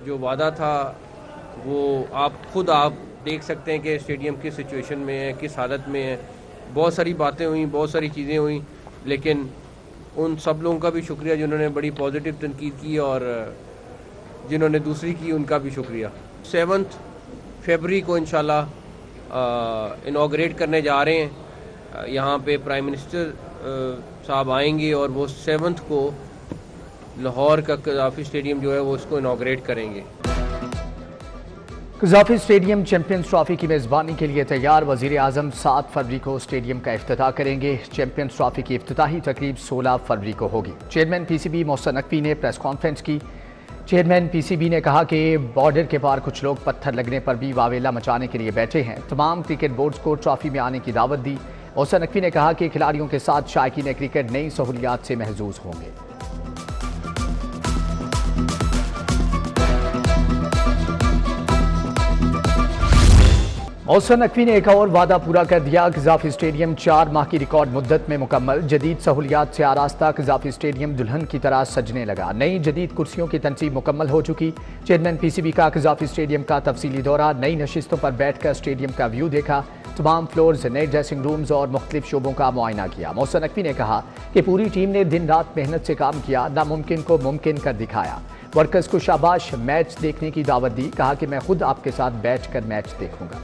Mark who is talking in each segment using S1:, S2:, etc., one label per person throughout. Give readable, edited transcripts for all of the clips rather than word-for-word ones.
S1: जो वादा था वो आप देख सकते हैं कि स्टेडियम किस सिचुएशन में है, किस हालत में है। बहुत सारी बातें हुई, बहुत सारी चीज़ें हुई, लेकिन उन सब लोगों का भी शुक्रिया जिन्होंने बड़ी पॉजिटिव तनकीद की, और जिन्होंने दूसरी की उनका भी शुक्रिया। 7 फरवरी को इंशाल्लाह इनॉग्रेट करने जा रहे हैं। यहाँ पे प्राइम मिनिस्टर साहब आएंगे और वो 7 को लाहौर का कज़ाफ़ी स्टेडियम जो है वो उसको इनॉग्रेट करेंगे।
S2: कज़ाफ़ी स्टेडियम चैंपियंस ट्रॉफी की मेज़बानी के लिए तैयार। वज़ीर आज़म 7 फरवरी को स्टेडियम का इफ्तिताह करेंगे। चैंपियंस ट्रॉफी की इफ्तिताही तकरीब 16 फरवरी को होगी। चेयरमैन PCB मोहसिन नकवी ने प्रेस कॉन्फ्रेंस की। चेयरमैन PCB ने कहा कि बॉर्डर के पार कुछ लोग पत्थर लगने पर भी वावेला मचाने के लिए बैठे हैं। तमाम क्रिकेट बोर्ड्स को ट्रॉफी में आने की दावत दी। मोहसिन नकवी ने कहा कि खिलाड़ियों के साथ शायकीन क्रिकेट नई सहूलियात से महजूज होंगे। मोहसिन नकवी ने एक और वादा पूरा कर दिया। कज़ाफ़ी स्टेडियम 4 माह की रिकॉर्ड मुद्दत में मुकम्मल। जदीद सहूलियात से आरास्ता कज़ाफ़ी स्टेडियम दुल्हन की तरह सजने लगा। नई जदीद कुर्सियों की तनसीब मुकम्मल हो चुकी। चेयरमैन PCB का कज़ाफ़ी स्टेडियम का तफसीली दौरा। नई नशिस्तों पर बैठकर स्टेडियम का व्यू देखा। तमाम फ्लोर्स, नए ड्रेसिंग रूम्स और मुख्तलिफ शोबों का मुआयना किया। मोहसिन नकवी ने कहा कि पूरी टीम ने दिन रात मेहनत से काम किया, नामुमकिन को मुमकिन कर दिखाया। वर्कर्स को शाबाश, मैच देखने की दावत दी। कहा कि मैं खुद आपके साथ बैठ कर मैच देखूंगा।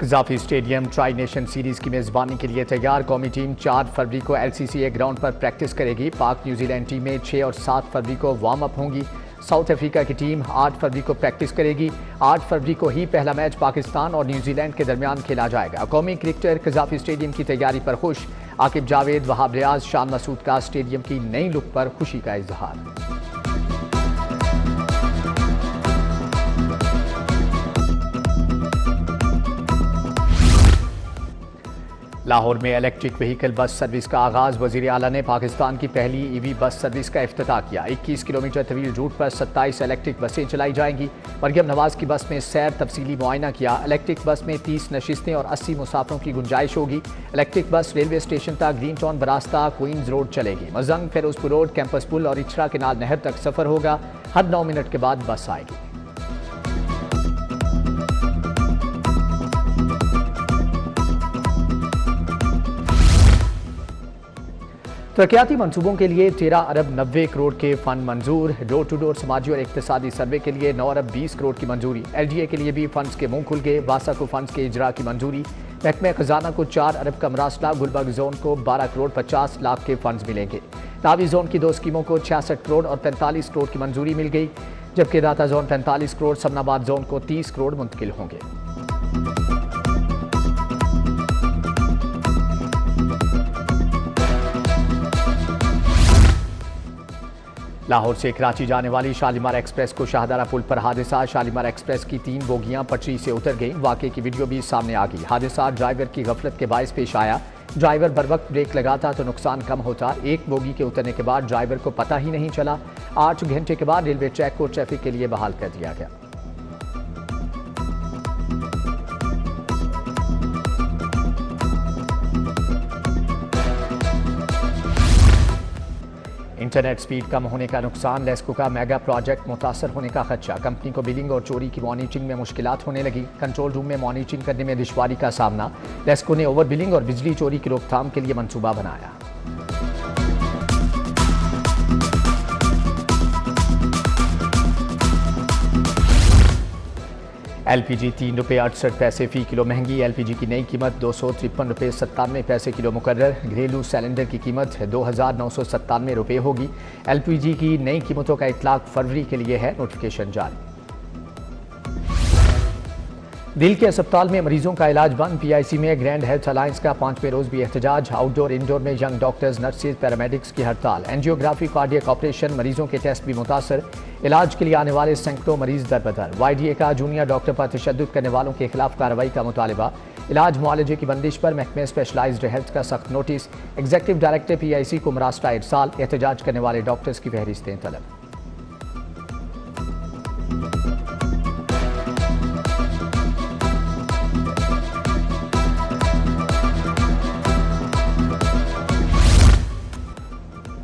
S2: कज़ाफ़ी स्टेडियम ट्राई नेशन सीरीज़ की मेज़बानी के लिए तैयार। कौमी टीम 4 फरवरी को LCCA ग्राउंड पर प्रैक्टिस करेगी। पाक न्यूजीलैंड टीमें 6 और 7 फरवरी को वार्म अप होंगी। साउथ अफ्रीका की टीम 8 फरवरी को प्रैक्टिस करेगी। 8 फरवरी को ही पहला मैच पाकिस्तान और न्यूजीलैंड के दरमियान खेला जाएगा। कौमी क्रिकेटर कज़ाफ़ी स्टेडियम की तैयारी पर खुश। आकिब जावेद, वहाब रियाज, शान मसूद का स्टेडियम की नई लुक पर खुशी का इजहार। लाहौर में इलेक्ट्रिक व्हीकल बस सर्विस का आगाज। वज़ीर आला ने पाकिस्तान की पहली EV बस सर्विस का इफ्तिताह किया। 21 किलोमीटर तवील रूट पर 27 इलेक्ट्रिक बसें चलाई जाएंगी। मरियम नवाज की बस में सैर तफसीली मुआयना किया। इलेक्ट्रिक बस में 30 नशिस्तें और 80 मुसाफरों की गुंजाइश होगी। इलेक्ट्रिक बस रेलवे स्टेशन तक ग्रीन टाउन, बरास्ता, क्वींस रोड चलेगी। मजंग, फिरोजपुर रोड, कैंपस पुल और इचरा केनाल नहर तक सफर होगा। हर 9 मिनट के बाद बस आएगी। तरक्याती मंसूबों के लिए 13 अरब 90 करोड़ के फंड मंजूर। डोर टू डोर समाजी और इक्तिसादी सर्वे के लिए 9 अरब 20 करोड़ की मंजूरी। LGA के लिए भी फंड्स के मुंह खुल गए। वासा को फंड्स के इजरा की मंजूरी। महकमे खजाना को 4 अरब का मरासला। गुलबर्ग जोन को 12 करोड़ 50 लाख के फंड्स मिलेंगे। नावी जोन की 2 स्कीमों को 66 करोड़ और 45 करोड़ की मंजूरी मिल गई, जबकि दाता जोन 45 करोड़, समनाबाद जोन को 30 करोड़ मुंतकिल होंगे। लाहौर से कराची जाने वाली शालीमार एक्सप्रेस को शाहदारा पुल पर हादसा। शालीमार एक्सप्रेस की 3 बोगियां पटरी से उतर गईं। वाक़े की वीडियो भी सामने आ गई। हादसा ड्राइवर की गफलत के बायस पेश आया। ड्राइवर बर वक्त ब्रेक लगाता तो नुकसान कम होता। एक बोगी के उतरने के बाद ड्राइवर को पता ही नहीं चला। 8 घंटे के बाद रेलवे ट्रैक को ट्रैफिक के लिए बहाल कर दिया गया। इंटरनेट स्पीड कम होने का नुकसान। लेस्को का मेगा प्रोजेक्ट मुतासर होने का खदशा। कंपनी को बिलिंग और चोरी की मॉनिटरिंग में मुश्किलात होने लगी। कंट्रोल रूम में मॉनिटरिंग करने में दुश्वारी का सामना। लेस्को ने ओवर बिलिंग और बिजली चोरी की रोकथाम के लिए मंसूबा बनाया। LPG 3 रुपये 68 पैसे फी किलो महंगी। LPG की नई कीमत 253 रुपये 97 पैसे किलो मुकर्रर। घरेलू सिलेंडर की कीमत 2997 रुपये होगी। LPG की नई कीमतों का इतलाक फरवरी के लिए है। नोटिफिकेशन जारी। दिल के अस्पताल में मरीजों का इलाज बंद। PIC में ग्रैंड हेल्थ अलायंस का 5वें रोज भी एहतजाज। आउटडोर इंडोर में यंग डॉक्टर्स, नर्सेज, पैरामेडिक्स की हड़ताल। एंजियोग्राफी, कार्डियक ऑपरेशन, मरीजों के टेस्ट भी मुतासर। इलाज के लिए आने वाले सैकड़ों मरीज दरबदर। YDA का जूनियर डॉक्टर पर तशद्दुद करने वालों के खिलाफ कार्रवाई का मुतालबा। इलाज मुआलजे की बंदिश पर महकमे स्पेशलाइज्ड हेल्थ का सख्त नोटिस। एग्जीक्यूटिव डायरेक्टर PIC को मरासला इरसाल। एहतजाज करने वाले डॉक्टर्स की फहरिस्तें तलब।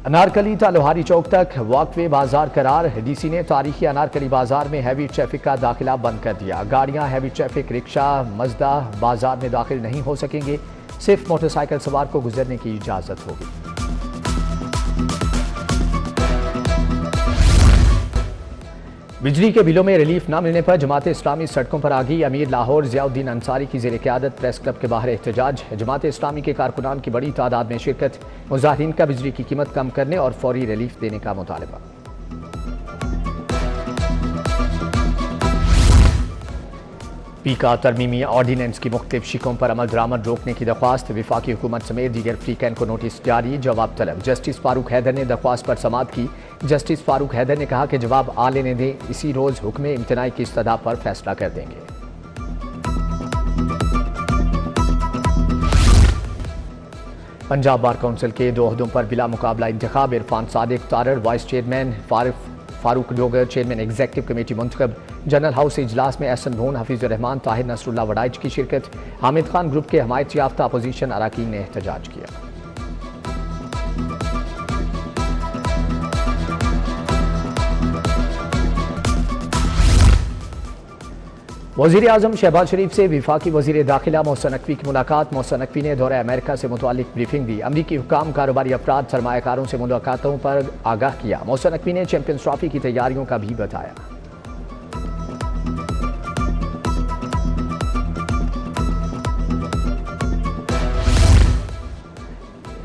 S2: अनारकली ता लोहारी चौक तक वॉकवे बाजार करार। डीसी ने तारीखी अनारकली बाजार में हैवी ट्रैफिक का दाखिला बंद कर दिया। गाड़ियां, हैवी ट्रैफिक रिक्शा, मजदा बाजार में दाखिल नहीं हो सकेंगे। सिर्फ मोटरसाइकिल सवार को गुजरने की इजाजत होगी। बिजली के बिलों में रिलीफ न मिलने पर जमात इस्लामी सड़कों पर आ गई। अमीर लाहौर ज़ियाउद्दीन अंसारी की ज़ेर क़यादत प्रेस क्लब के बाहर एहतजाज। जमात इस्लामी के कारकुनान की बड़ी तादाद में शिरकत। मुजाहिरीन का बिजली की कीमत कम करने और फौरी रिलीफ देने का मुतालबा। पीका तरमीमी ऑर्डीनेंस की मुख्तलिफ शिकों पर अमल दरामद रोकने की दरख्वास्त। वफाकी हुकूमत समेत दीगर फ्रीकैन को नोटिस जारी। जवाब तलब। जस्टिस फारूक हैदर ने दरख्वास्त पर समाअत की। जस्टिस फारूक हैदर ने कहा कि जवाब आ लेने दें, इसी रोज हुक्म इम्तनाई की इस्तदा पर फैसला कर देंगे। पंजाब बार काउंसिल के 2 ओहदों पर बिला मुकाबला इंतखाब। Irfan Sadiq Tarar vice chairman, Farooq Dogar chairman executive committee मुंतखब। जनरल हाउस इजलास में एहसन भून, हफीजुर रहमान, ताहिर नसरुल्ला वडाइच की शिरकत। हामिद खान ग्रुप के हमायत याफ्ता अपोजिशन अरकान ने एहतजाज किया। वज़ीर आज़म शहबाज शरीफ से वफाकी वज़ीर दाखिला मोहसिन नकवी की मुलाकात। मोहसिन नकवी ने दौरा अमेरिका से मुतालिक ब्रीफिंग दी। अमरीकी हुकाम, कारोबारी अफराद, सरमायाकारों से मुलाकातों पर आगाह किया। मोहसिन नकवी ने चैंपियंस ट्रॉफी की तैयारियों का भी बताया।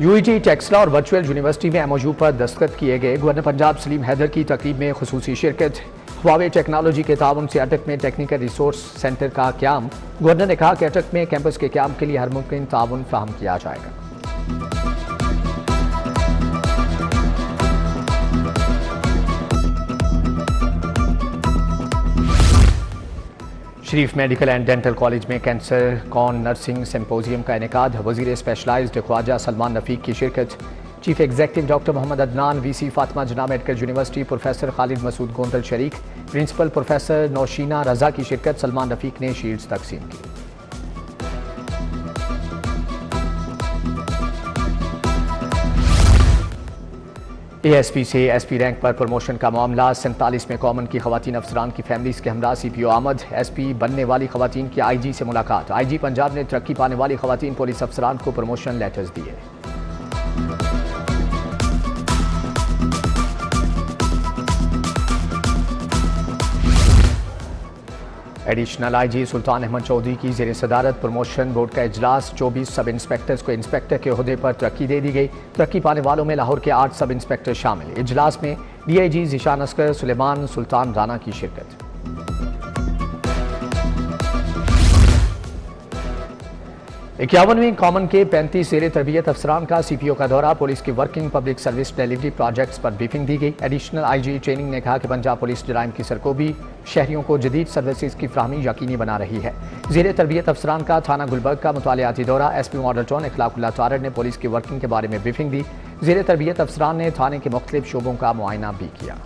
S2: यूईटी, टेक्सला और वर्चुअल यूनिवर्सिटी में एमओयू पर दस्तखत किए गए। गवर्नर पंजाब सलीम हैदर की तकरीब में खुसूसी शिरकत। हुआवे टेक्नोलॉजी के ताउन से अटक में टेक्निकल रिसोर्स सेंटर का क्याम। गवर्नर ने कहा कि अटक में कैंपस के क्याम के लिए हर मुमकिन ताउन फराहम किया जाएगा। Sharif medical and dental college में कैंसर कॉन नर्सिंग सिंपोजियम का इनेकाद। वजीर स्पेशलाइज्ड ख्वाजा सलमान रफीक की शिरकत। Chief executive doctor Muhammad Adnan, VC Fatima Jinnah medical university, professor Khalid Masood Gondal शरीक, प्रिंसिपल प्रोफेसर नौशीना रजा की शिरकत। सलमान रफीक ने शील्ड्स तकसीम की। एएसपी से एसपी रैंक पर प्रमोशन का मामला। 47 में कॉमन की खवातीन अफसरान की फैमिलीज के हमरा सीपीओ आमद। एसपी बनने वाली खवातीन की आईजी से मुलाकात। आईजी पंजाब ने तरक्की पाने वाली खवातीन पुलिस अफसरान को प्रमोशन लेटर्स दिए। एडिशनल आईजी सुल्तान अहमद चौधरी की ज़ेर सदारत प्रमोशन बोर्ड का इजलास। 24 सब इंस्पेक्टर्स को इंस्पेक्टर के ओहदे पर तरक्की दे दी गई। तरक्की पाने वालों में लाहौर के 8 सब इंस्पेक्टर शामिल। इजलास में डीआईजी ज़िशान अस्कर, सुलेमान सुल्तान राना की शिरकत। 51वीं कॉमन के 35 ज़ेर तरबियत अफसरान का सीपीओ का दौरा। पुलिस की working public service delivery projects पर ब्रीफिंग दी गई। एडिशनल आईजी ट्रेनिंग ने कहा कि पंजाब पुलिस जराइम की सरकोबी शहरियों को जदीद सर्विसेज की फ्राहमी यकीनी बना रही है। ज़ेर तरबियत अफसरान का थाना गुलबर्ग का मुतालियाती दौरा। एसपी मॉडल टाउन इखलाकुल्लाह तारड़ ने पुलिस की वर्किंग के बारे में ब्रीफिंग दी। ज़ेर तरबियत अफसरान ने थाने के मुख्तलिफ शोबों का मुआयना भी किया।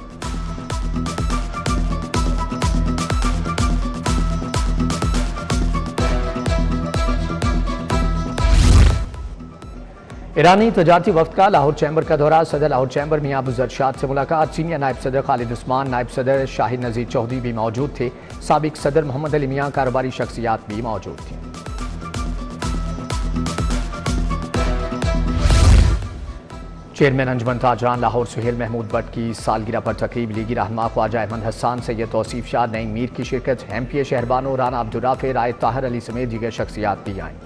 S2: ईरानी तजारती वफ्द का लाहौर चैम्बर का दौरा। सदर लाहौर चैम्बर मियां अबू जरशाद से मुलाकात। सीनियर नायब सदर खालिद उस्मान, नायब सदर शाहिद नज़ीर चौधरी भी मौजूद थे। साबिक सदर मोहम्मद अली मियां, कारोबारी शख्सियात भी मौजूद थी। चेयरमैन अंजुमन ताजरान लाहौर सुहेल महमूद भट्ट की सालगिरह पर तकरीब। लीगी रहनुमा ख्वाजा अहमद हसन, सैयद तौसीफ शाह, नईम मीर की शिरकत। एमपीए शहरबानो राना अब्दुर्राफे, राय ताहिर अली समेत दीगर शख्सियात भी आईं।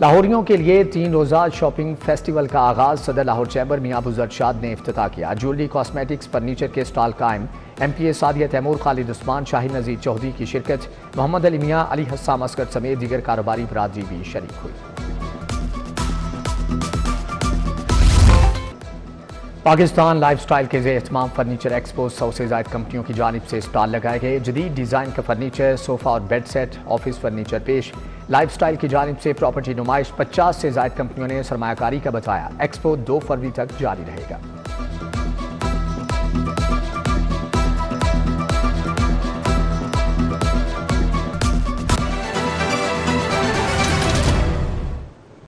S2: लाहौरियों के लिए 3 रोज़ा शॉपिंग फेस्टिवल का आगाज। सदर लाहौर चैम्बर मियां अबू जरशाद ने इफ्तिताह किया। ज्वेलरी, कॉस्मेटिक्स, फर्नीचर के स्टॉल कायम। एमपीए सादिया तैमूर, खालिद उस्मान, शाहिद नज़ीर चौधरी की शिरकत। मोहम्मद अली मियां, अली हस्साम अस्कर समेत दीगर कारोबारी बरादरी भी शरीक हुई। पाकिस्तान लाइफ स्टाइल के ज़ेर एहतमाम फर्नीचर एक्सपो 100 से ज़ायद कंपनियों की जानिब से स्टॉल लगाए गए। जदीद डिज़ाइन का फर्नीचर, सोफ़ा और बेड सेट, ऑफिस फर्नीचर पेश। लाइफ स्टाइल की जानिब से प्रॉपर्टी नुमाइश। 50 से ज़ायद कंपनियों ने सरमायाकारी का बताया। एक्सपो 2 फरवरी तक जारी रहेगा।